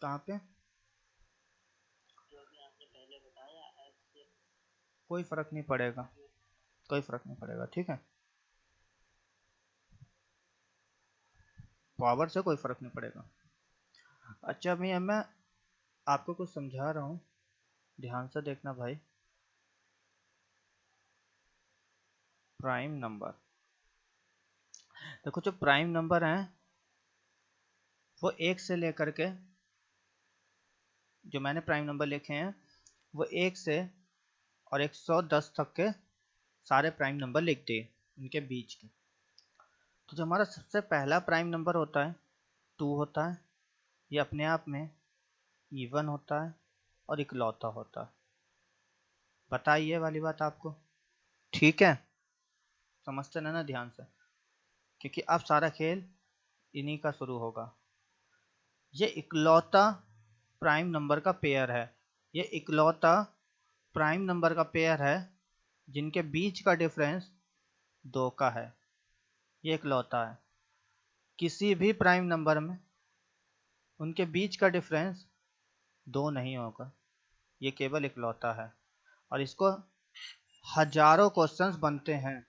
कहाँ पे? कोई फर्क नहीं पड़ेगा, कोई फर्क नहीं पड़ेगा, ठीक है। पावर से कोई फर्क नहीं पड़ेगा। अच्छा भैया, मैं आपको कुछ समझा रहा हूँ, ध्यान से देखना भाई। प्राइम नंबर, देखो जो प्राइम नंबर हैं वो एक से लेकर के, जो मैंने प्राइम नंबर लिखे हैं वो एक से और 110 तक के सारे प्राइम नंबर लिख दिए, उनके बीच के। तो जो हमारा सबसे पहला प्राइम नंबर होता है 2 होता है, ये अपने आप में इवन होता है और इकलौता होता है। बताइए वाली बात आपको, ठीक है? समझते ना ध्यान से, क्योंकि अब सारा खेल इन्हीं का शुरू होगा। ये इकलौता प्राइम नंबर का पेयर है, ये इकलौता प्राइम नंबर का पेयर है जिनके बीच का डिफरेंस 2 का है। ये इकलौता है, किसी भी प्राइम नंबर में उनके बीच का डिफरेंस 2 नहीं होगा, ये केवल इकलौता है। और इसको हजारों क्वेश्चंस बनते हैं।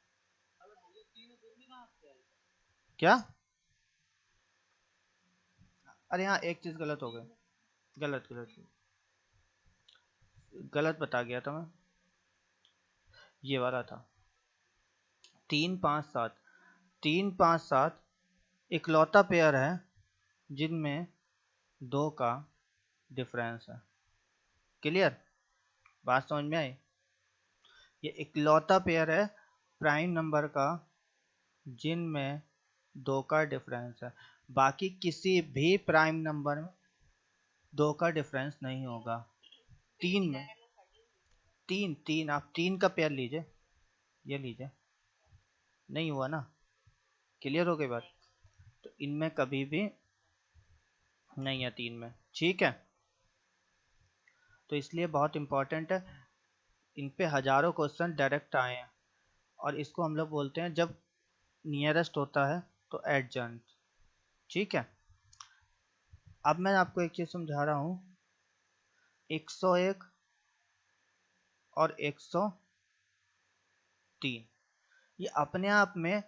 क्या? अरे हाँ, एक चीज गलत हो गई, गलत गलत गलत बता गया था मैं, ये वाला था 3 5 7। 3 5 7 इकलौता पेयर है जिनमें 2 का डिफरेंस है। क्लियर? बात समझ में आई? ये इकलौता पेयर है प्राइम नंबर का जिनमें 2 का डिफरेंस है, बाकी किसी भी प्राइम नंबर में 2 का डिफरेंस नहीं होगा। 3 में, 3 आप 3 का पेयर लीजिए, ये लीजिए, नहीं हुआ ना? क्लियर हो गई बात? तो इनमें कभी भी नहीं है 3 में, ठीक है? तो इसलिए बहुत इंपॉर्टेंट है, इन पे हजारों क्वेश्चन डायरेक्ट आए हैं। और इसको हम लोग बोलते हैं, जब नियरेस्ट होता है तो एडजंट, ठीक है? अब मैं आपको एक चीज समझा रहा हूँ, 101 और 103 ये अपने आप में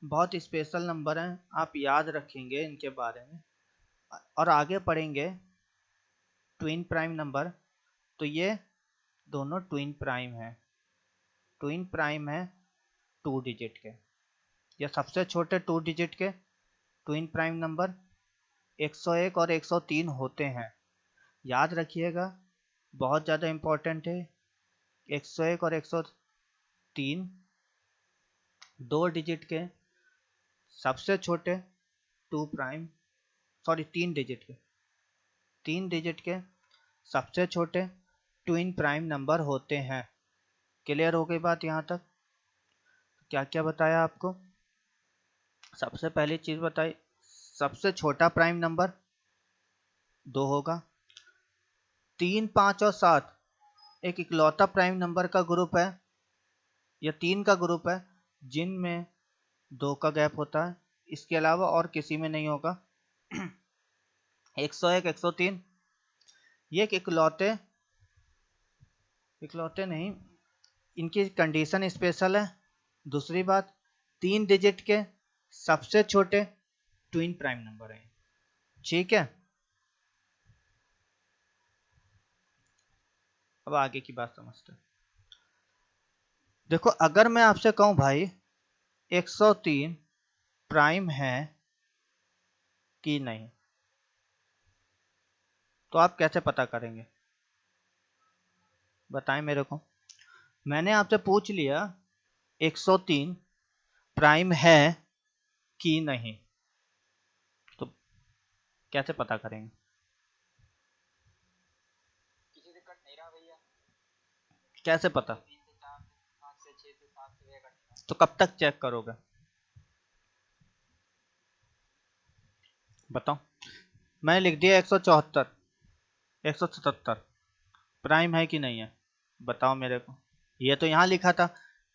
बहुत स्पेशल नंबर हैं, आप याद रखेंगे इनके बारे में और आगे पढ़ेंगे। ट्विन प्राइम नंबर, तो ये दोनों ट्विन प्राइम है, ट्विन प्राइम है 2 डिजिट के, या सबसे छोटे 2 डिजिट के ट्विन प्राइम नंबर 101 और 103 होते हैं। याद रखिएगा, बहुत ज़्यादा इम्पोर्टेंट है। 101 और 103 2 डिजिट के सबसे छोटे 2 प्राइम, सॉरी 3 डिजिट के, 3 डिजिट के सबसे छोटे ट्विन प्राइम नंबर होते हैं। क्लियर हो गई बात यहाँ तक? क्या क्या बताया आपको? सबसे पहली चीज बताई, सबसे छोटा प्राइम नंबर 2 होगा। 3 5 और 7 एक इकलौता प्राइम नंबर का ग्रुप है, या 3 का ग्रुप है जिनमें 2 का गैप होता है, इसके अलावा और किसी में नहीं होगा। 101 103 ये एक इकलौते इकलौते नहीं, इनकी कंडीशन स्पेशल है। दूसरी बात, 3 डिजिट के सबसे छोटे ट्विन प्राइम नंबर हैं, ठीक है? अब आगे की बात समझते हैं। देखो, अगर मैं आपसे कहूं भाई 103 प्राइम है कि नहीं, तो आप कैसे पता करेंगे? बताएं मेरे को। मैंने आपसे पूछ लिया 103 प्राइम है कि नहीं, तो कैसे पता करेंगे? कैसे पता? तो कब तक चेक करोगे? बताओ। मैंने लिख दिया 174 177 प्राइम है कि नहीं है, बताओ मेरे को। ये तो यहाँ लिखा था,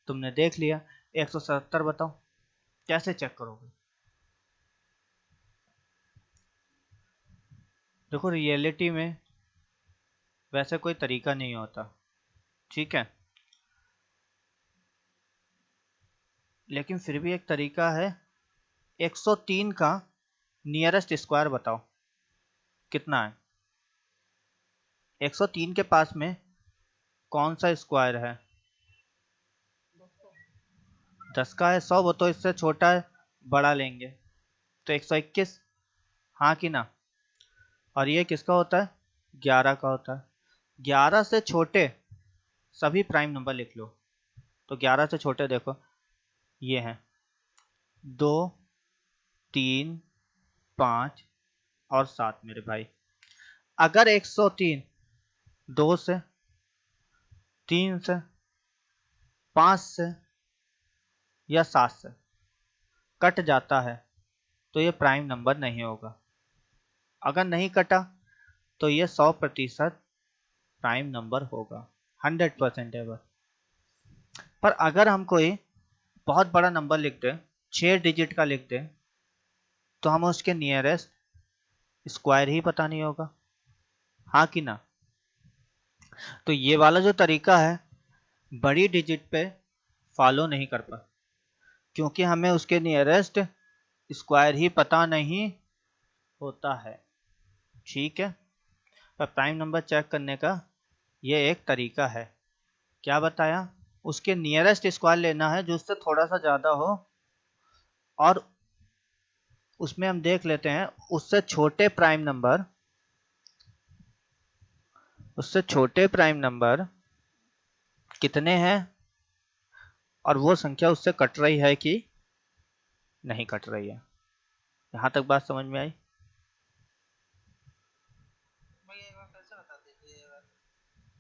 तुमने देख लिया। 177 बताओ, कैसे चेक करोगे? देखो रियलिटी में वैसे कोई तरीका नहीं होता, ठीक है, लेकिन फिर भी एक तरीका है। 103 का नियरेस्ट स्क्वायर बताओ कितना है। 103 के पास में कौन सा स्क्वायर है? 10 का है। 100 वो तो इससे छोटा है, बड़ा लेंगे तो 121, हाँ कि ना। और ये किसका होता है? 11 का होता है। 11 से छोटे सभी प्राइम नंबर लिख लो। तो 11 से छोटे देखो ये हैं 2, 3, 5 और 7 मेरे भाई। अगर 103 2 से, 3 से, 5 से या 7 से कट जाता है तो ये प्राइम नंबर नहीं होगा। अगर नहीं कटा तो ये 100% प्राइम नंबर होगा, 100% एवर। पर अगर हम कोई बहुत बड़ा नंबर लिख दें, 6 डिजिट का लिख दें, तो हमें उसके नियरेस्ट स्क्वायर ही पता नहीं होगा, हाँ कि ना। तो ये वाला जो तरीका है बड़ी डिजिट पे फॉलो नहीं कर पा, क्योंकि हमें उसके नियरेस्ट स्क्वायर ही पता नहीं होता है, ठीक है। पर प्राइम नंबर चेक करने का ये एक तरीका है। क्या बताया? उसके नियरेस्ट स्क्वायर लेना है जो उससे थोड़ा सा ज़्यादा हो, और उसमें हम देख लेते हैं उससे छोटे प्राइम नंबर कितने हैं, और वो संख्या उससे कट रही है कि नहीं कट रही है। यहाँ तक बात समझ में आई?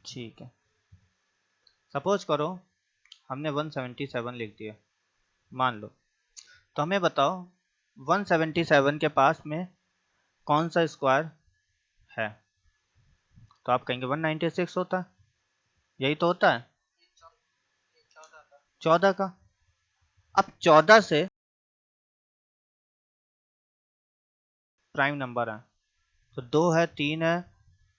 ठीक है। सपोज करो हमने 177 लिख दिया, मान लो। तो हमें बताओ 177 के पास में कौन सा स्क्वायर है? तो आप कहेंगे 196 होता है, यही तो होता है 14 का। अब 14 से प्राइम नंबर है तो 2 है, 3 है,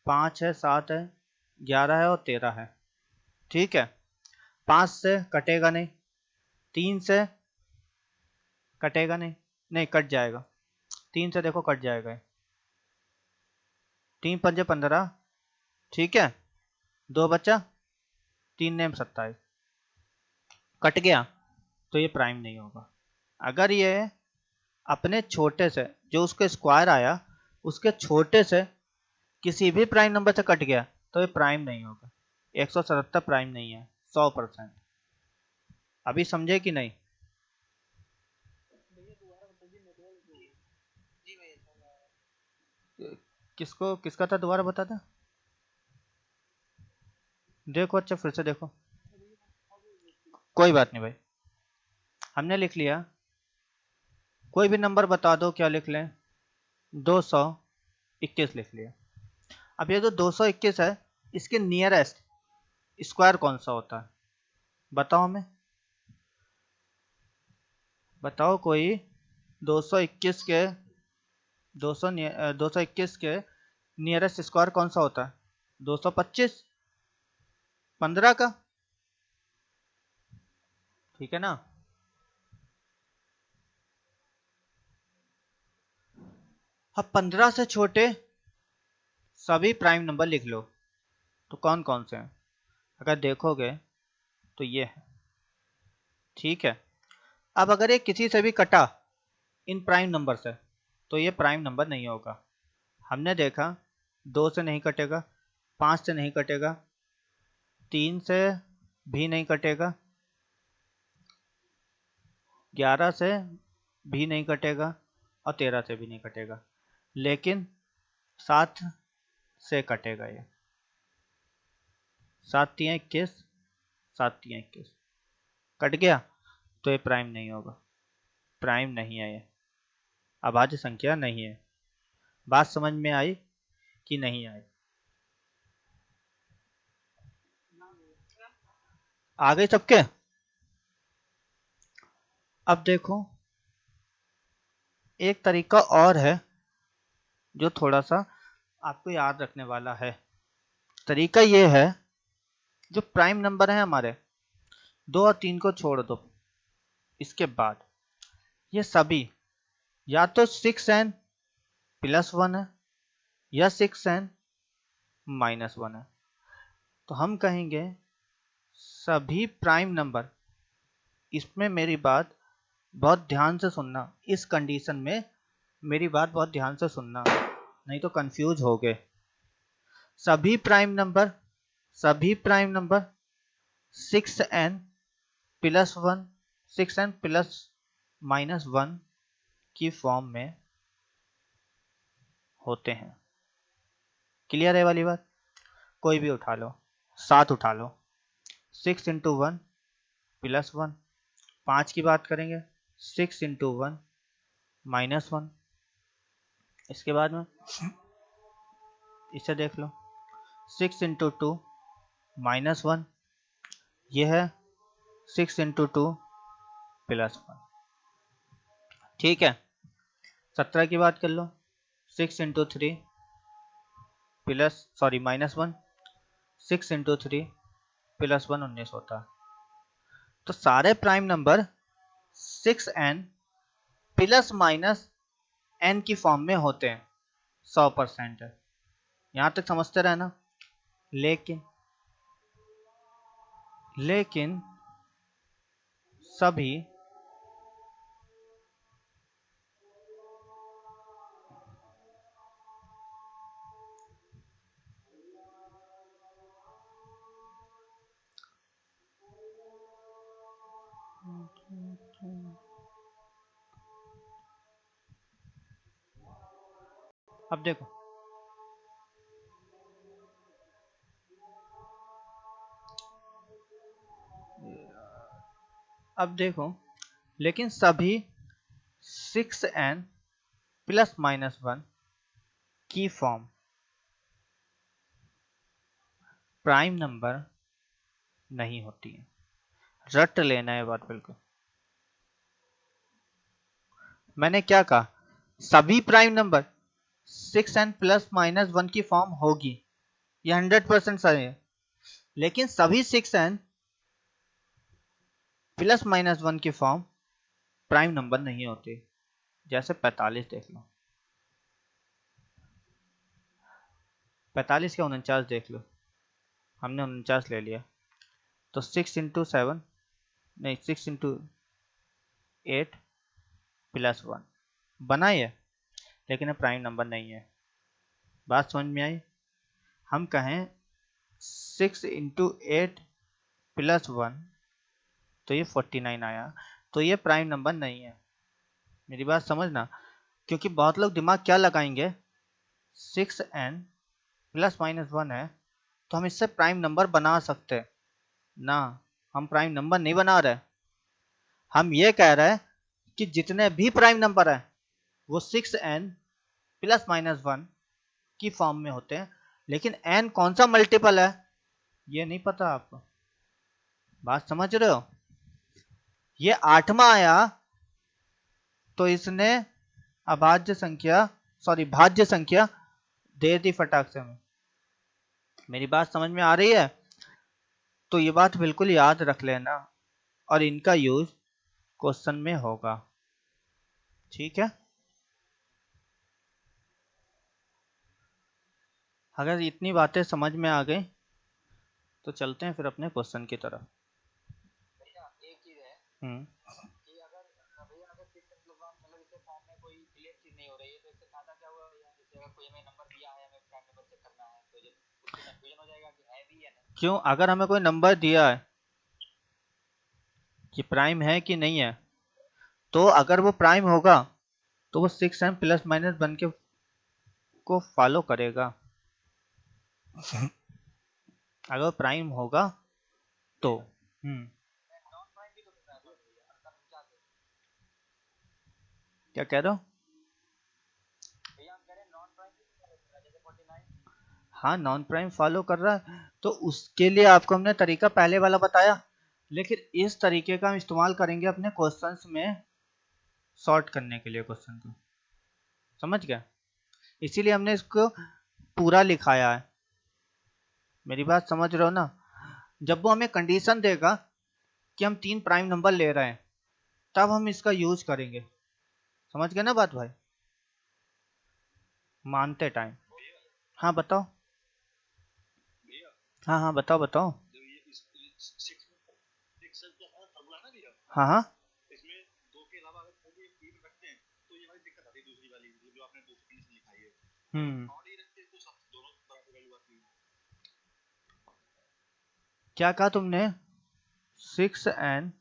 5 है, 7 है, 11 है और 13 है, ठीक है। 5 से कटेगा नहीं, 3 से कटेगा नहीं, नहीं कट जाएगा, 3 से देखो कट जाएगा, 3 पंजे 15, ठीक है। 2 बचा, 3 नेम 27, कट गया तो ये प्राइम नहीं होगा। अगर ये अपने छोटे से जो उसके स्क्वायर आया उसके छोटे से किसी भी प्राइम नंबर से कट गया तो ये प्राइम नहीं होगा। 177 प्राइम नहीं है 100%। अभी समझे कि नहीं? किसको किसका था दोबारा बता दे। देखो अच्छा फिर से देखो। कोई बात नहीं भाई, हमने लिख लिया। कोई भी नंबर बता दो, क्या लिख लें? 221 लिख लिया। अब ये जो 221 है इसके नियरेस्ट स्क्वायर कौन सा होता है? बताओ हमें, बताओ कोई 221 के 221 के नियरेस्ट स्क्वायर कौन सा होता है? 225, 15 का, ठीक है ना। अब 15 से छोटे सभी प्राइम नंबर लिख लो। तो कौन कौन से हैं? अगर देखोगे तो ये है, ठीक है। अब अगर ये किसी से भी कटा इन प्राइम नंबर से तो ये प्राइम नंबर नहीं होगा। हमने देखा 2 से नहीं कटेगा, 5 से नहीं कटेगा, 3 से भी नहीं कटेगा, 11 से भी नहीं कटेगा और 13 से भी नहीं कटेगा, लेकिन 7 से कटेगा ये। 7 तियां 21, 7 तियां 21 कट गया तो ये प्राइम नहीं होगा, प्राइम नहीं है ये, अभाज्य संख्या नहीं है। बात समझ में आई कि नहीं आई? आ गई सबके? अब देखो एक तरीका और है जो थोड़ा सा आपको याद रखने वाला है। तरीका ये है, जो प्राइम नंबर है हमारे 2 और 3 को छोड़ दो, इसके बाद ये सभी या तो 6n प्लस 1 है या 6n माइनस 1 है। तो हम कहेंगे सभी प्राइम नंबर, इसमें मेरी बात बहुत ध्यान से सुनना, इस कंडीशन में मेरी बात बहुत ध्यान से सुनना, नहीं तो कंफ्यूज हो गए। सभी prime number 6n plus 1 6n plus minus 1 की फॉर्म में होते हैं। क्लियर है वाली बात? कोई भी उठा लो, 7 उठा लो, 6 इंटू 1 प्लस 1। 5 की बात करेंगे, 6 इंटू 1 माइनस 1। इसके बाद में इसे देख लो, 6 इंटू 2 माइनस 1, यह है 6 इंटू 2 प्लस 1। ठीक है। 17 की बात कर लो, 6 इंटू 3 माइनस 1, 6 इंटू 3 प्लस 1 19 होता। तो सारे prime number 6n plus minus n की फॉर्म में होते हैं, 100% है। यहां तक समझते रहना। लेकिन सभी अब देखो, लेकिन सभी 6n प्लस माइनस 1 की फॉर्म प्राइम नंबर नहीं होती है। रट लेना है बात बिल्कुल। मैंने क्या कहा? सभी prime number 6n plus minus 1 की फॉर्म होगी, ये 100% सही है। लेकिन सभी 6n प्लस माइनस 1 की फॉर्म प्राइम नंबर नहीं होती। जैसे 45 देख लो, 45 का 49 देख लो, हमने 49 ले लिया, तो 6 इंटू 7 नहीं 6 इंटू 8 प्लस 1 बना ये, लेकिन प्राइम नंबर नहीं है। बात समझ में आई? हम कहें 6 इंटू 8 प्लस 1, तो ये 49 आया, तो ये प्राइम नंबर नहीं है। मेरी बात समझना, क्योंकि बहुत लोग दिमाग क्या लगाएंगे, 6n प्लस माइनस 1 है तो हम इससे प्राइम नंबर बना सकते ना। हम प्राइम नंबर नहीं बना रहे, हम ये कह रहे हैं कि जितने भी प्राइम नंबर है वो 6n प्लस माइनस 1 की फॉर्म में होते हैं। लेकिन n कौन सा मल्टीपल है ये नहीं पता आपको। बात समझ रहे हो? ये 8वां आया तो इसने भाज्य संख्या दे दी फटाक से में। मेरी बात समझ में आ रही है? तो ये बात बिल्कुल याद रख लेना, और इनका यूज क्वेश्चन में होगा। ठीक है? अगर इतनी बातें समझ में आ गई तो चलते हैं फिर अपने क्वेश्चन की तरफ। भैया एक चीज है कि अगर भैया अगर 6 मतलब इसे फॉर्म में कोई क्लियर चीज नहीं हो रही है, तो इससे फायदा क्या हुआ भैया? जैसे अगर कोई हमें नंबर दिया है, हमें प्राइम नंबर चेक करना है, तो उससे कंफ्यूजन हो जाएगा कि है भी या नहीं। क्यों? अगर हमें कोई नंबर दिया है कि प्राइम है कि नहीं है, तो अगर वो प्राइम होगा तो वो 6n प्लस माइनस बन के को फॉलो करेगा। अगर प्राइम होगा तो नॉन प्राइम भी तो कितना है भैया? 49 है क्या कह रहे हो? भैया। हम कह रहे हैं नॉन प्राइम भी तो कर रहा है, जैसे 49। हाँ, नॉन प्राइम फॉलो कर रहा है, तो उसके लिए आपको हमने तरीका पहले वाला बताया, लेकिन इस तरीके का हम इस्तेमाल करेंगे अपने क्वेश्चंस में सॉर्ट करने के लिए क्वेश्चन को। समझ गया? इसीलिए हमने इसको पूरा लिखाया है। मेरी बात समझ रहे हो ना? जब वो हमें कंडीशन देगा कि हम 3 प्राइम नंबर ले रहे हैं, तब हम इसका यूज करेंगे। समझ गए ना बात भाई? मानते टाइम। हाँ बताओ। हाँ हाँ बताओ बताओ। हाँ हाँ इसमें दो के अलावा अगर कोई एक तीन रखते हैं तो ये वाली दिक्कत आती है, दूसरी वाली जो आपने दूसरी कंडीशन लिखाई है। और ये रखते हैं तो सब दोनों तरह से वैल्यू आती है। क्या कहा तुमने? 6n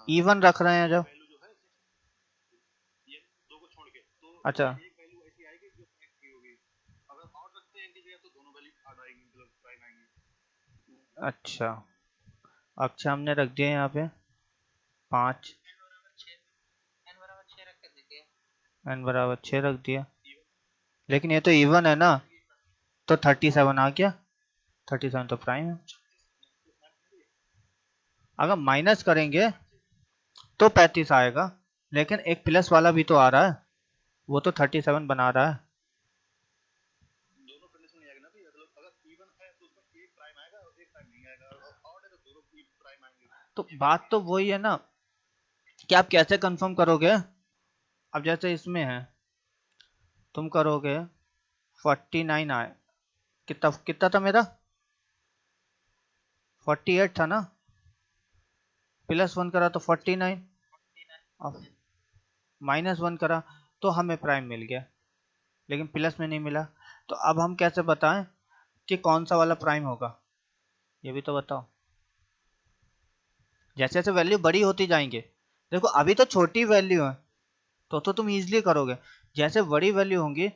इवन रख रहे हैं जब? वैल्यू जो है ये दो को छोड़ के तो अच्छा एक वैल्यू ऐसी आएगी जो नेक्स्ट की होगी। अगर और रखते हैं इनकी जगह तो दोनों वैल्यू ऐड आएंगी, मतलब प्राइम आएंगी। अच्छा अच्छा, हमने रख दिया यहाँ पे 5, n बराबर 6 रख दिया। लेकिन ये तो इवन है ना, तो 37 आ गया। 37 तो प्राइम है। अगर माइनस करेंगे तो 35 आएगा, लेकिन एक प्लस वाला भी तो आ रहा है, वो तो 37 बना रहा है। दोनों कंडीशन नहीं आएगा ना भाई, मतलब अगर इवन है तो उसमें एक प्राइम आएगा और एक प्राइम नहीं आएगा, और ऑड है तो दोनों प्राइम आएंगे। तो बात तो वही है ना कि आप कैसे कंफर्म करोगे? अब जैसे इसमें है, तुम करोगे 49 आए, कितना कितना था मेरा? 48 था ना, प्लस 1 करा तो 49, अब माइनस 1 करा तो हमें प्राइम मिल गया, लेकिन प्लस में नहीं मिला। तो अब हम कैसे बताएं कि कौन सा वाला प्राइम होगा? ये भी तो बताओ। जैसे जैसे वैल्यू बड़ी होती जाएंगे, देखो अभी तो छोटी वैल्यू है तो तुम इजीली करोगे, जैसे बड़ी वैल्यू होंगी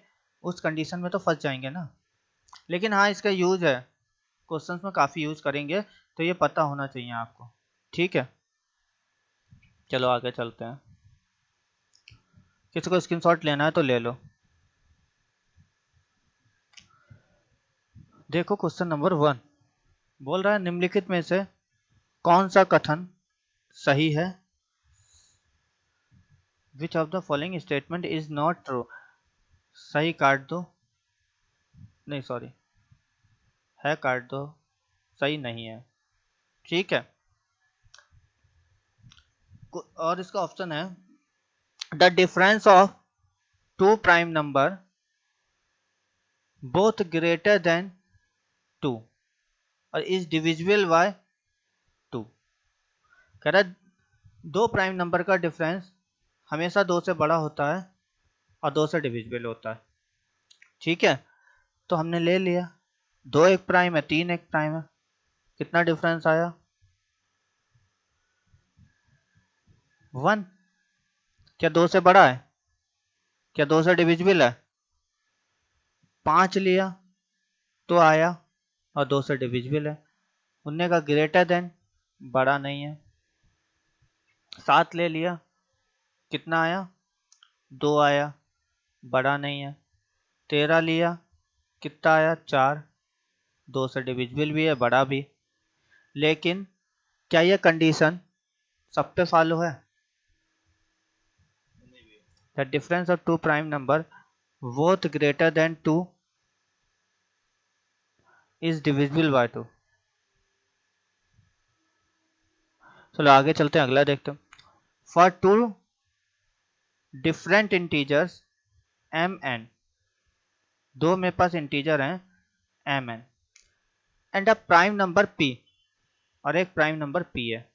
उस कंडीशन में तो फंस जाएंगे ना। लेकिन हाँ, इसका यूज है, क्वेश्चंस में काफी यूज करेंगे, तो ये पता होना चाहिए आपको। ठीक है, चलो आगे चलते हैं। किसी को स्क्रीनशॉट लेना है तो ले लो। देखो क्वेश्चन नंबर 1 बोल रहा है निम्नलिखित में से कौन सा कथन सही है? Which of the following statement is not true? सही काट दो, नहीं सॉरी, है काट दो, सही नहीं है। ठीक है, और इसका ऑप्शन है the difference of two prime number both greater than 2 और इज डिविजिबल बाय 2। कह रहा है दो प्राइम नंबर का डिफरेंस हमेशा 2 से बड़ा होता है और 2 से डिविजिबल होता है। ठीक है, तो हमने ले लिया 2 एक प्राइम है, 3 एक प्राइम है, कितना डिफरेंस आया? 1। क्या 2 से बड़ा है? क्या 2 से डिविजिबल है? 5 लिया तो आया और 2 से डिविजिबल है। उनने का ग्रेटर देन, बड़ा नहीं है। 7 ले लिया, कितना आया? 2 आया, बड़ा नहीं है। 13 लिया, कितना आया? 4, 2 से डिविजिबल भी है, बड़ा भी। लेकिन क्या यह कंडीशन सब पे फॉलो है? The difference of two prime number both greater than 2 is divisible by 2। चलो आगे चलते हैं, अगला देखते हैं। For two different integers mn, दो मेरे पास इंटीजर हैं mn, and a prime number p, और एक प्राइम नंबर p है।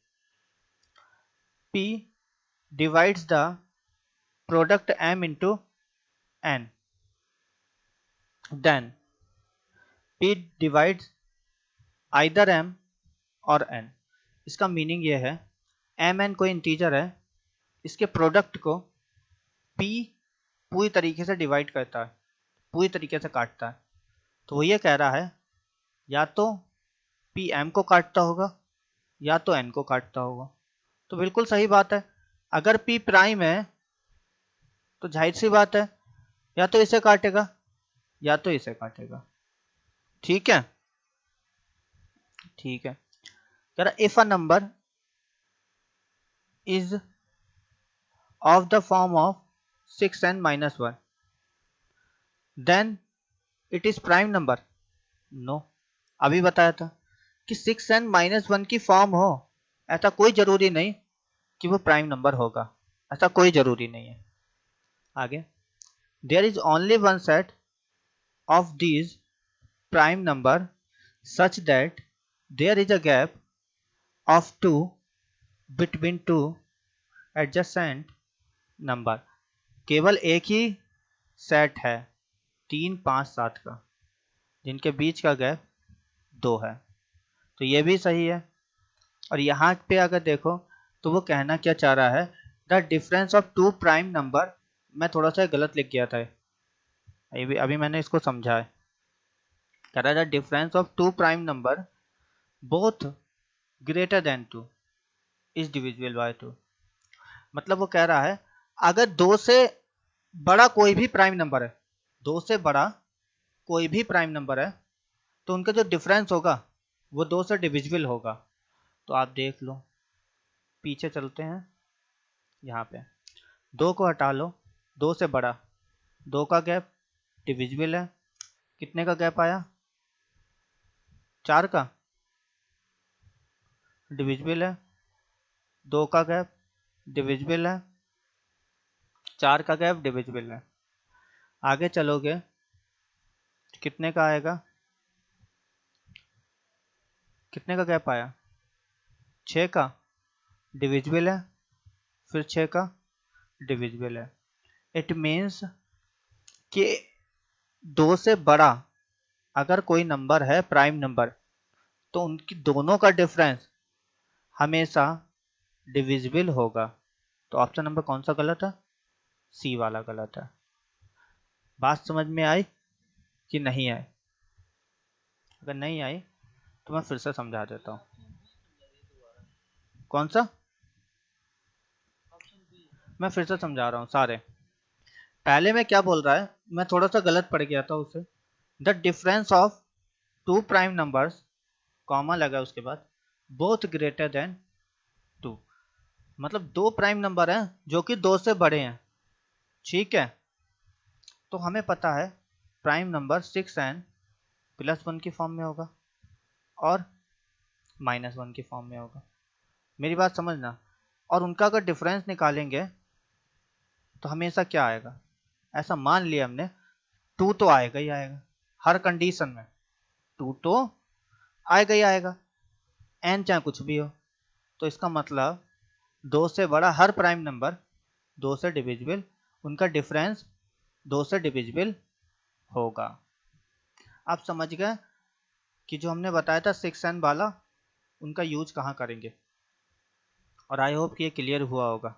p divides the product m into n, then p divides either m और n। इसका मीनिंग ये है mn कोई इंटीजर है, इसके प्रोडक्ट को p पूरी तरीके से डिवाइड करता है, पूरी तरीके से काटता है। तो वो ये कह रहा है या तो p m को काटता होगा या तो n को काटता होगा। तो बिल्कुल सही बात है, अगर p प्राइम है तो जाहिर सी बात है या तो इसे काटेगा या तो इसे काटेगा। ठीक है, ठीक है। कह रहा if a number is of the form of 6n - 1, then it is prime number? No, अभी बताया था कि 6n-1 की फॉर्म हो, ऐसा कोई जरूरी नहीं कि वो प्राइम नंबर होगा, ऐसा कोई जरूरी नहीं है। आगे, there is only one set of these prime number such that there is a gap of 2 between 2 adjacent number. केवल एक ही सेट है 3, 5, 7 का जिनके बीच का गैप 2 है, तो ये भी सही है। और यहाँ पे अगर देखो तो वो कहना क्या चाह रहा है, the difference of two prime number, मैं थोड़ा सा गलत लिख गया था, अभी मैंने इसको समझा है। कह रहा है the difference of two prime number both greater than 2 is divisible by 2। मतलब वो कह रहा है अगर 2 से बड़ा कोई भी प्राइम नंबर है, 2 से बड़ा कोई भी प्राइम नंबर है, तो उनका जो डिफरेंस होगा वो 2 से डिविजिबल होगा। तो आप देख लो, पीछे चलते हैं, यहाँ पे 2 को हटा लो, 2 से बड़ा, 2 का गैप डिविजिबल है, कितने का गैप आया, 4 का डिविजिबल है, 2 का गैप डिविजिबल है, 4 का गैप डिविजिबल है। आगे चलोगे कितने का आएगा, कितने का गैप आया, 6 का डिविजिबल है, फिर 6 का डिविजिबल है। इट मीन्स कि 2 से बड़ा अगर कोई नंबर है प्राइम नंबर, तो उनकी दोनों का डिफरेंस हमेशा डिविजिबल होगा। तो ऑप्शन नंबर कौन सा गलत है, सी वाला गलत है। बात समझ में आई कि नहीं आई? अगर नहीं आई तो मैं फिर से समझा देता हूँ। कौन सा? मैं फिर से समझा रहा हूँ सारे। पहले में क्या बोल रहा है, मैं थोड़ा सा गलत पढ़ गया था उसे। The difference of two prime numbers, comma लगा उसके बाद, बोथ ग्रेटर देन 2। मतलब दो प्राइम नंबर हैं जो कि 2 से बड़े हैं, ठीक है। तो हमें पता है प्राइम नंबर 6n+1 की फॉर्म में होगा और -1 की फॉर्म में होगा। मेरी बात समझना। और उनका अगर डिफरेंस निकालेंगे तो हमेशा क्या आएगा, ऐसा मान लिया हमने 2 तो आएगा ही आएगा, हर कंडीशन में 2 तो आएगा ही आएगा, n चाहे कुछ भी हो। तो इसका मतलब 2 से बड़ा हर प्राइम नंबर 2 से डिविजिबल, उनका डिफरेंस 2 से डिविजिबल होगा। आप समझ गए कि जो हमने बताया था 6n वाला, उनका यूज कहाँ करेंगे, और आई होप कि ये क्लियर हुआ होगा।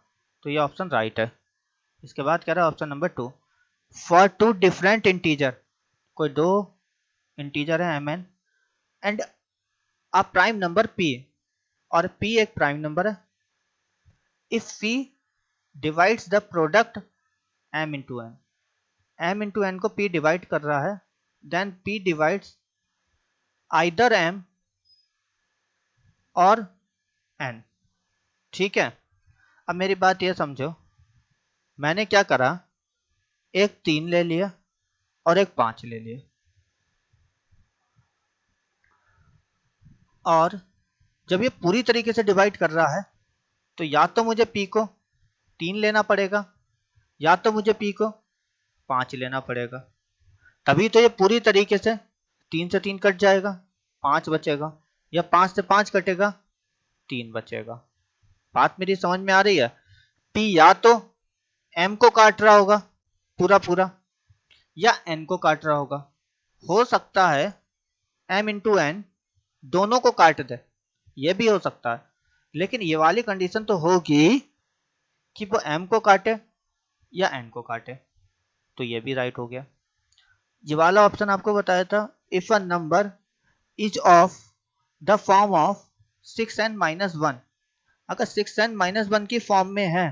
तो ये ऑप्शन राइट है। इसके बाद कह रहा है option number 2, for two different integer, कोई दो इंटीजर है mn and a prime number p, और p एक प्राइम नंबर है। If p divides the product m into n, m into n को p डिवाइड कर रहा है, then p divides either m और n, ठीक है। अब मेरी बात ये समझो, मैंने क्या करा, एक 3 ले लिया और एक 5 ले लिया, और जब ये पूरी तरीके से डिवाइड कर रहा है तो या तो मुझे p को 3 लेना पड़ेगा या तो मुझे p को 5 लेना पड़ेगा, तभी तो ये पूरी तरीके से 3 से 3 कट जाएगा, 5 बचेगा, या 5 से 5 कटेगा, 3 बचेगा। बात मेरी समझ में आ रही है? p या तो m को काट रहा होगा पूरा पूरा, या n को काट रहा होगा। हो सकता है m इंटू n दोनों को काट दे, ये भी हो सकता है, लेकिन ये वाली कंडीशन तो होगी कि वो m को काटे या n को काटे। तो ये भी राइट हो गया। ये वाला ऑप्शन आपको बताया था, if a number is of the form of 6n-1, अगर 6n-1 की फॉर्म में है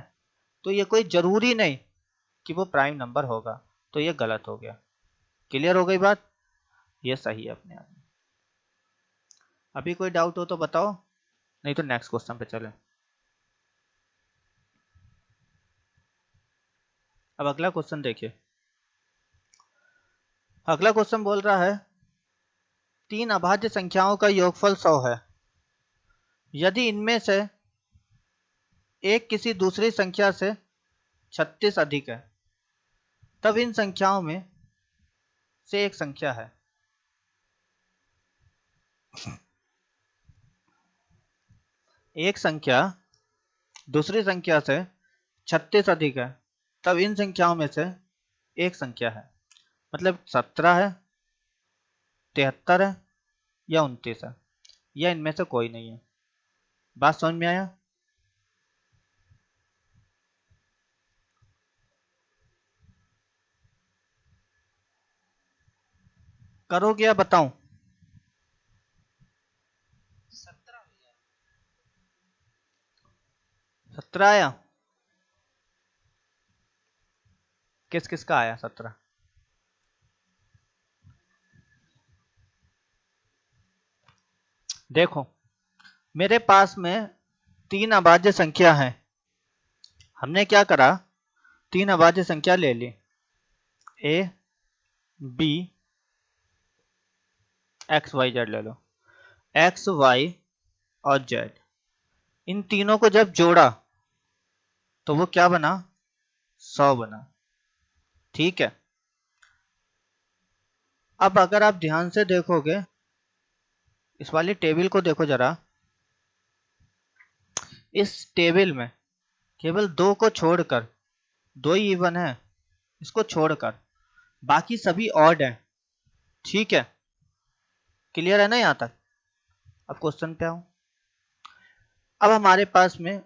तो ये कोई जरूरी नहीं कि वो प्राइम नंबर होगा, तो ये गलत हो गया। क्लियर हो गई बात? ये सही है अपने आप में। अभी कोई डाउट हो तो बताओ, नहीं तो नेक्स्ट क्वेश्चन पे चलें। अब अगला क्वेश्चन देखिए, अगला क्वेश्चन बोल रहा है 3 अभाज्य संख्याओं का योगफल 100 है। यदि इनमें से एक किसी दूसरी संख्या से 36 अधिक है, तब इन संख्याओं में से एक संख्या है। एक संख्या दूसरी संख्या से 36 अधिक है, तब इन संख्याओं में से एक संख्या है। मतलब 17 है, 73 है या 29 है, या इनमें से कोई नहीं है। बात समझ में आया? करोगे या बताऊं? 17 आया? किस किस का आया 17? देखो, मेरे पास में 3 अभाज्य संख्या है। हमने क्या करा, 3 अभाज्य संख्या ले ली, A B X Y Z ले लो। एक्स वाई और जेड, इन तीनों को जब जोड़ा तो वो क्या बना, 100 बना। ठीक है। अब अगर आप ध्यान से देखोगे, इस वाली टेबल को देखो जरा, इस टेबल में केवल 2 को छोड़कर, 2 ही इवन है, इसको छोड़कर बाकी सभी ऑड है। ठीक है, क्लियर है ना यहां तक? अब क्वेश्चन पे आऊं। अब हमारे पास में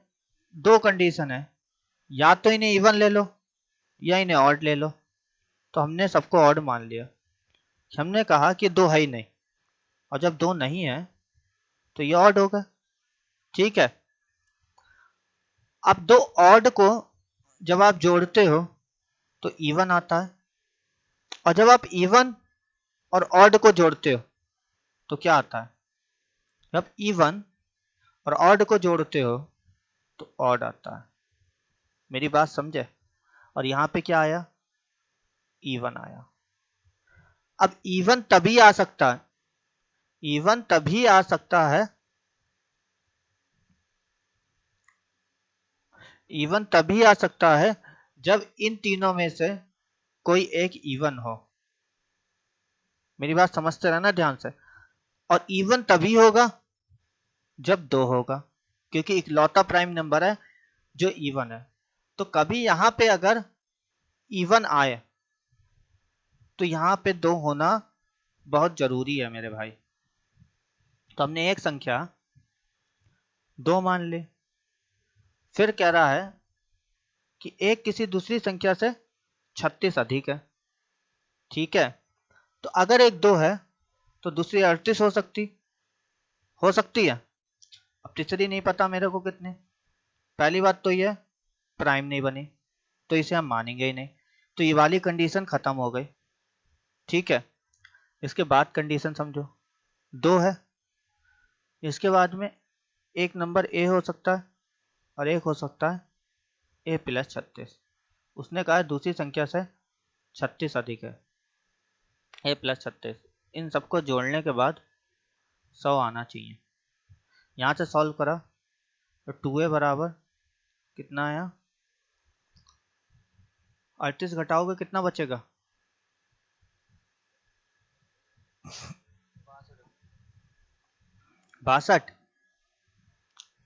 2 कंडीशन है, या तो इन्हें इवन ले लो या इन्हें ऑड ले लो। तो हमने सबको ऑड मान लिया। हमने कहा कि 2 है ही नहीं, और जब 2 नहीं है तो ये ऑड होगा। ठीक है। अब 2 ऑड को जब आप जोड़ते हो तो इवन आता है, और जब आप इवन और ऑड को जोड़ते हो तो क्या आता है, जब इवन और ऑड को जोड़ते हो तो ऑड आता है। मेरी बात समझे? और यहां पे क्या आया, इवन आया। अब इवन तभी आ सकता है, इवन तभी आ सकता है, इवन तभी आ सकता है जब इन तीनों में से कोई एक इवन हो। मेरी बात समझते रहना ध्यान से। और इवन तभी होगा जब 2 होगा, क्योंकि इकलौता प्राइम नंबर है जो इवन है। तो कभी यहां पे अगर इवन आए तो यहां पे 2 होना बहुत जरूरी है मेरे भाई। तो हमने एक संख्या 2 मान ली। फिर कह रहा है कि एक किसी दूसरी संख्या से 36 अधिक है। ठीक है। तो अगर एक 2 है तो दूसरी 38 हो सकती है। अब तीसरी नहीं पता मेरे को कितने। पहली बात तो ये प्राइम नहीं बनी, तो इसे हम मानेंगे ही नहीं। तो ये वाली कंडीशन खत्म हो गई। ठीक है। इसके बाद कंडीशन समझो, 2 है, इसके बाद में एक नंबर ए हो सकता है और एक हो सकता है ए प्लस 36। उसने कहा दूसरी संख्या से 36 अधिक है, ए प्लस 36। इन सबको जोड़ने के बाद 100 आना चाहिए। यहाँ से सॉल्व करा तो 2a बराबर कितना आया, 38 घटाओगे कितना बचेगा, 62।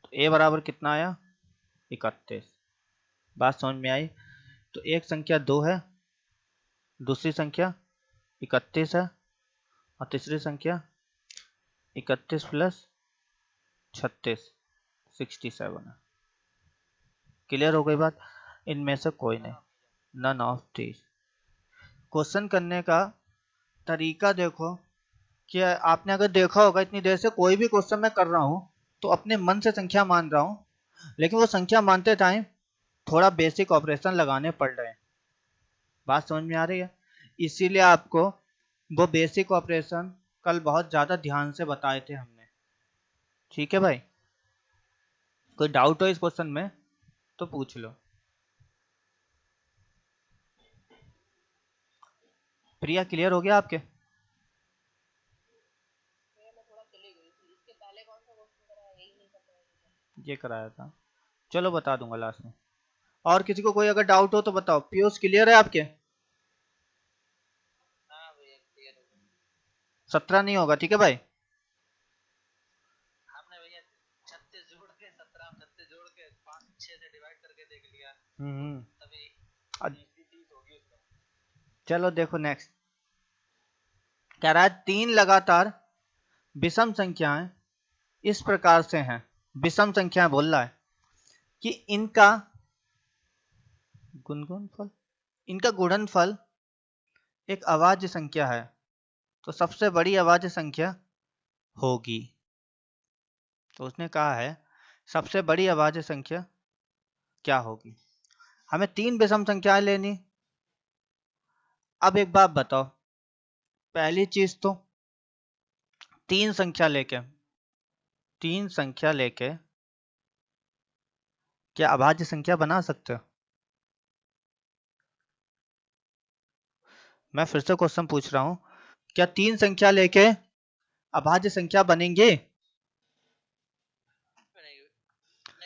तो a बराबर कितना आया, 31। बात समझ में आई? तो एक संख्या 2 है, दूसरी संख्या 31 है, और तीसरी संख्या 31 प्लस 36 67 है। क्लियर हो गई बात? इनमें से कोई नहीं, नन ऑफ दीज। क्वेश्चन करने का तरीका देखो कि आपने अगर देखा होगा इतनी देर से कोई भी क्वेश्चन मैं कर रहा हूं तो अपने मन से संख्या मान रहा हूं, लेकिन वो संख्या मानते टाइम थोड़ा बेसिक ऑपरेशन लगाने पड़ रहे हैं। बात समझ में आ रही है? इसीलिए आपको वो बेसिक ऑपरेशन कल बहुत ज्यादा ध्यान से बताए थे हमने। ठीक है भाई, कोई डाउट हो इस क्वेश्चन में तो पूछ लो। प्रिया क्लियर हो गया आपके? ये कराया था, चलो बता दूंगा लास्ट में। और किसी को कोई अगर डाउट हो तो बताओ। पीयूष क्लियर है आपके? 17 नहीं होगा, ठीक है भाई? हमने भैया 36 जोड़ के 17 36 जोड़ के 5 6 से डिवाइड करके देख लिया, तभी 30 होगी उसमें। चलो देखो नेक्स्ट कह रहा है 3 लगातार विषम संख्याएं इस प्रकार से हैं, विषम संख्याएं बोल रहा है कि इनका गुणनफल, इनका गुणनफल एक अभाज्य संख्या है, तो सबसे बड़ी अभाज्य संख्या होगी। तो उसने कहा है सबसे बड़ी अभाज्य संख्या क्या होगी। हमें 3 विषम संख्याएं लेनी। अब एक बात बताओ, पहली चीज तो 3 संख्या लेके क्या अभाज्य संख्या बना सकते हो? मैं फिर से क्वेश्चन पूछ रहा हूं, क्या 3 संख्या लेके अभाज्य संख्या बनेंगे? नहीं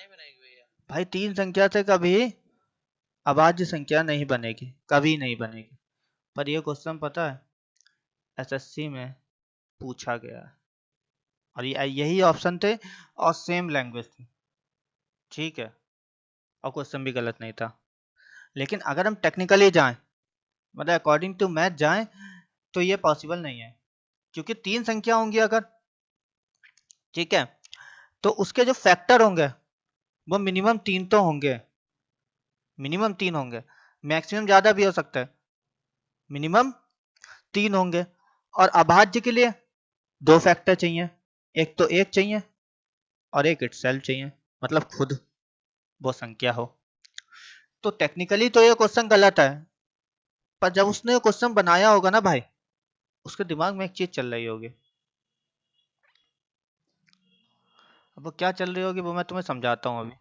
बनेगी भैया। भाई 3 संख्या से कभी अभाज्य संख्या नहीं बनेगी, कभी नहीं बनेगी। पर ये क्वेश्चन पता है एसएससी में पूछा गया है, और यही ऑप्शन थे और सेम लैंग्वेज थी, ठीक है, और क्वेश्चन भी गलत नहीं था। लेकिन अगर हम टेक्निकली जाएं, मतलब अकॉर्डिंग टू मैथ जाएं, तो ये पॉसिबल नहीं है, क्योंकि 3 संख्या होंगी अगर, ठीक है, तो उसके जो फैक्टर होंगे वो मिनिमम 3 तो होंगे, मिनिमम 3 होंगे, मैक्सिमम ज्यादा भी हो सकता है, मिनिमम 3 होंगे। और अभाज्य के लिए 2 फैक्टर चाहिए, एक तो 1 चाहिए और एक इटसेल्फ चाहिए, मतलब खुद वो संख्या हो। तो टेक्निकली तो ये क्वेश्चन गलत है, पर जब उसने क्वेश्चन बनाया होगा ना भाई, उसके दिमाग में एक चीज चल रही होगी। अब वो क्या चल रही होगी वो मैं तुम्हें समझाता हूँ अभी।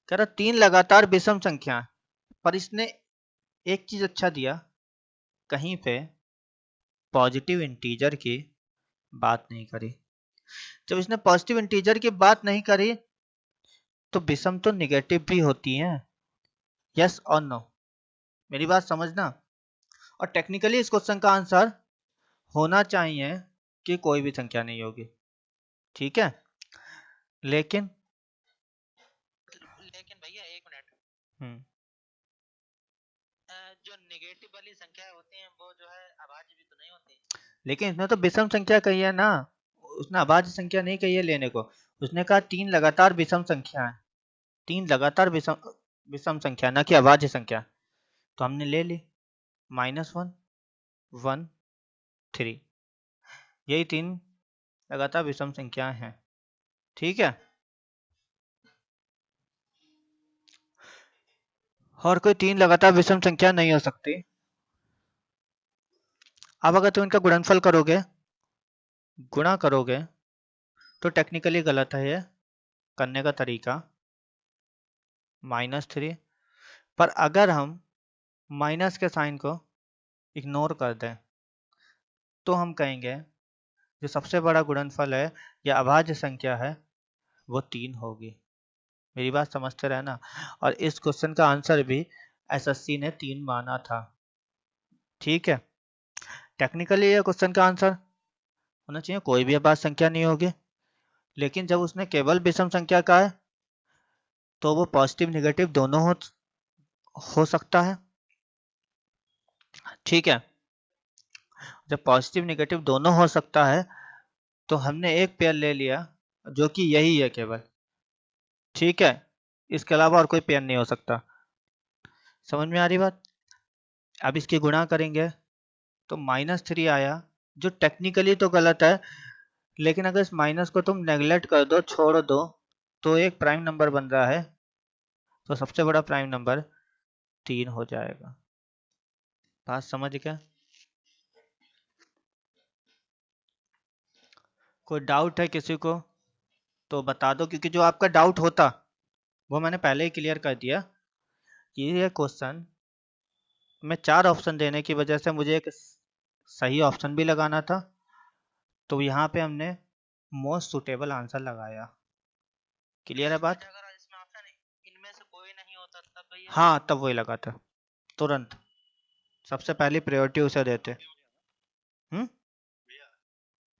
कह रहा 3 लगातार विषम संख्या, पर इसने एक चीज अच्छा दिया, कहीं पे पॉजिटिव इंटीजर की बात नहीं करी। जब इसने पॉजिटिव इंटीजर की बात नहीं करी, तो विषम तो निगेटिव भी होती हैं, यस और नो, मेरी बात समझना। और टेक्निकली इस क्वेश्चन का आंसर होना चाहिए कि कोई भी संख्या नहीं होगी, ठीक है। लेकिन भैया एक मिनट, जो नेगेटिव वाली संख्या होती हैं वो जो है अभाज्य भी तो नहीं होती। लेकिन इसने तो विषम संख्या कही है ना, उसने अभाज्य संख्या नहीं कही है लेने को। उसने कहा 3 लगातार विषम संख्या है, 3 लगातार विषम संख्या, ना कि अभाज्य संख्या। तो हमने ले ली -1 1 3, यही 3 लगातार विषम संख्याएं हैं, ठीक है। और कोई 3 लगातार विषम संख्या नहीं हो सकती। अब अगर तुम इनका गुणनफल करोगे, गुणा करोगे, तो टेक्निकली गलत है ये करने का तरीका, -3। पर अगर हम माइनस के साइन को इग्नोर कर दें, तो हम कहेंगे जो सबसे बड़ा गुणनफल है या अभाज्य संख्या है वो 3 होगी। मेरी बात समझते रहना। और इस क्वेश्चन का आंसर भी एसएससी ने 3 माना था, ठीक है। टेक्निकली ये क्वेश्चन का आंसर होना चाहिए कोई भी अभाज्य संख्या नहीं होगी, लेकिन जब उसने केवल विषम संख्या कहा है, तो वो पॉजिटिव निगेटिव दोनों हो सकता है, ठीक है। जब पॉजिटिव निगेटिव दोनों हो सकता है, तो हमने एक पेयर ले लिया जो कि यही है केवल, ठीक है, इसके अलावा और कोई पेयर नहीं हो सकता। समझ में आ रही बात? अब इसकी गुणा करेंगे तो -3 आया, जो टेक्निकली तो गलत है, लेकिन अगर इस माइनस को तुम नेगलेक्ट कर दो, छोड़ दो, तो एक प्राइम नंबर बन रहा है, तो सबसे बड़ा प्राइम नंबर 3 हो जाएगा। बात समझ गया? कोई डाउट है किसी को तो बता दो, क्योंकि जो आपका डाउट होता वो मैंने पहले ही क्लियर कर दिया कि ये क्वेश्चन में 4 ऑप्शन देने की वजह से मुझे एक सही ऑप्शन भी लगाना था, तो यहाँ पे हमने मोस्ट सुटेबल आंसर लगाया। क्लियर है बात? अगर इसमें ऑप्शन इनमें से कोई नहीं होता तब भैया? हाँ, तब वही लगा था तुरंत, सबसे पहली प्रायोरिटी उसे देते।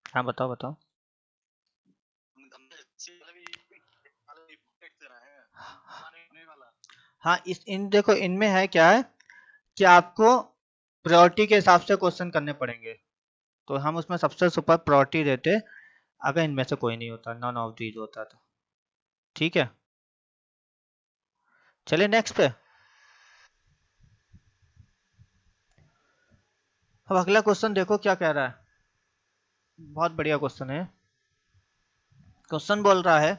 हाँ बताओ बताओ। हाँ, इन देखो इनमें है क्या है कि आपको प्रायोरिटी के हिसाब से क्वेश्चन करने पड़ेंगे, तो हम उसमें सबसे सुपर प्रायोरिटी देते अगर इनमें से कोई नहीं होता, नॉन ऑफ दीज होता तो। ठीक है, चलिए नेक्स्ट पे। अब अगला क्वेश्चन देखो क्या कह रहा है, बहुत बढ़िया क्वेश्चन है। क्वेश्चन बोल रहा है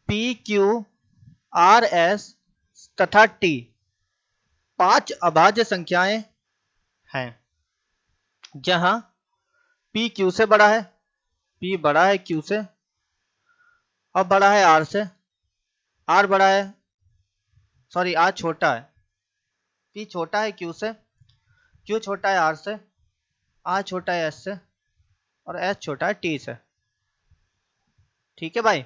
पी क्यू आर एस तथा टी 5 अभाज्य संख्याएं हैं, जहां पी क्यू से बड़ा है, पी बड़ा है क्यू से, और बड़ा है आर से, आर बड़ा है, सॉरी आर छोटा है, पी छोटा है क्यू से, क्यू छोटा है आर से, आर छोटा है एस से, और एस छोटा है टी से। ठीक है भाई,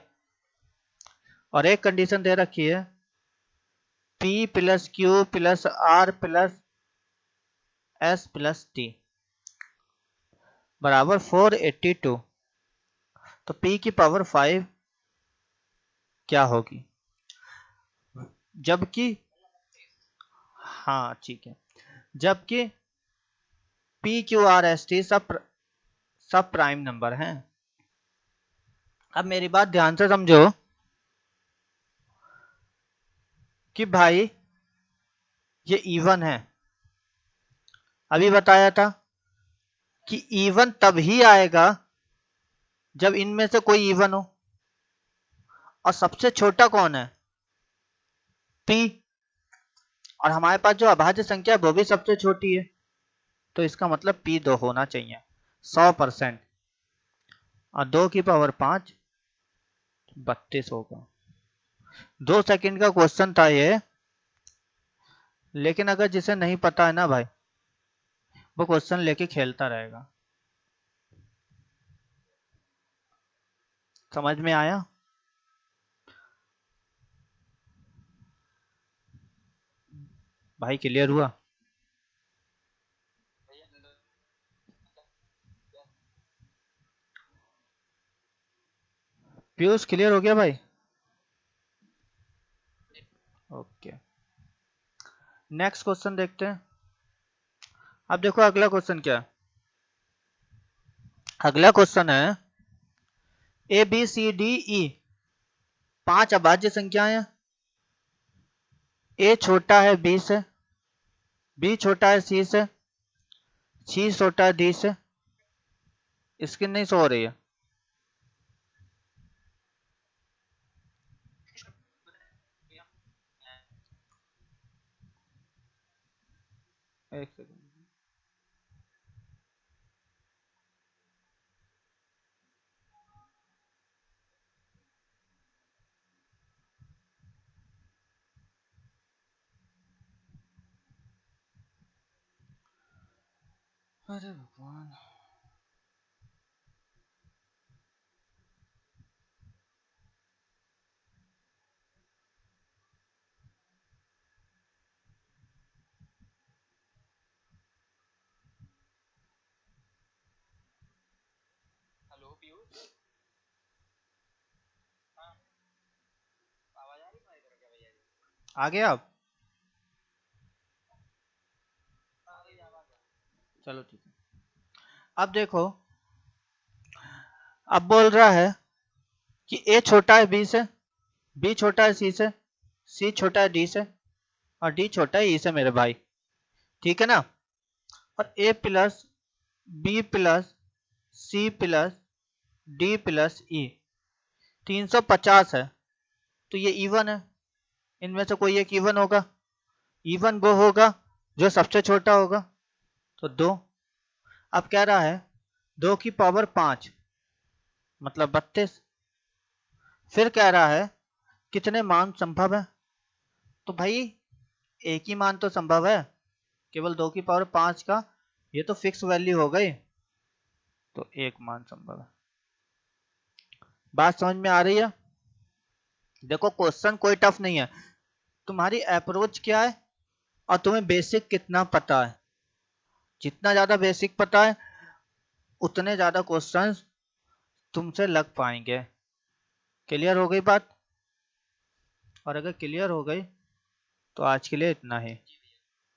और एक कंडीशन दे रखी है P plus Q plus R plus S plus T बराबर 482, तो P की पावर 5 क्या होगी? जबकि, हाँ ठीक है, जबकि P Q R S T सब प्राइम नंबर हैं। अब मेरी बात ध्यान से समझो कि भाई ये इवन है, अभी बताया था कि इवन तभी आएगा जब इनमें से कोई इवन हो, और सबसे छोटा कौन है? P, और हमारे पास जो अभाज्य संख्या है वो भी सबसे छोटी है, तो इसका मतलब P 2 होना चाहिए 100%, और 2 की पावर 5 32 होगा। 2 सेकंड का क्वेश्चन था ये, लेकिन अगर जिसे नहीं पता है ना भाई, वो क्वेश्चन लेके खेलता रहेगा। समझ में आया? भाई क्लियर हुआ? पीयूष क्लियर हो गया भाई? ओके, नेक्स्ट क्वेश्चन देखते हैं। अब देखो अगला क्वेश्चन क्या है, अगला क्वेश्चन है A B C D E 5 अभाज्य संख्याएं हैं, ए छोटा है बी से, बी छोटा है सी से, सी छोटा है डी से। स्क्रीन नहीं सो रही है? एक सेकंड। अरे भगवान, हेलो पीयूष, हाँ आवाज आ रही है इधर क्या भैया जी? आ गया अब? हाँ भैया आवाज आ चलो ठीक है। अब देखो, अब बोल रहा है कि ए छोटा है बी से, बी छोटा है सी छोटा है डी से, और डी छोटा है ई से मेरे भाई। ठीक है ना? और A plus B plus C plus D plus E 350 है, तो ये इवन है, इनमें से कोई एक इवन होगा, इवन वो होगा जो सबसे छोटा होगा, तो 2। अब कह रहा है 2 की पावर 5 मतलब 32। फिर कह रहा है कितने मान संभव है, तो भाई एक ही मान तो संभव है, केवल 2 की पावर 5 का ये तो फिक्स वैल्यू हो गई, तो एक मान संभव है। बात समझ में आ रही है? देखो क्वेश्चन कोई टफ नहीं है, तुम्हारी अप्रोच क्या है और तुम्हें बेसिक कितना पता है। जितना ज्यादा बेसिक पता है उतने ज्यादा क्वेश्चंस तुमसे लग पाएंगे। क्लियर हो गई बात? और अगर क्लियर हो गई तो आज के लिए इतना ही।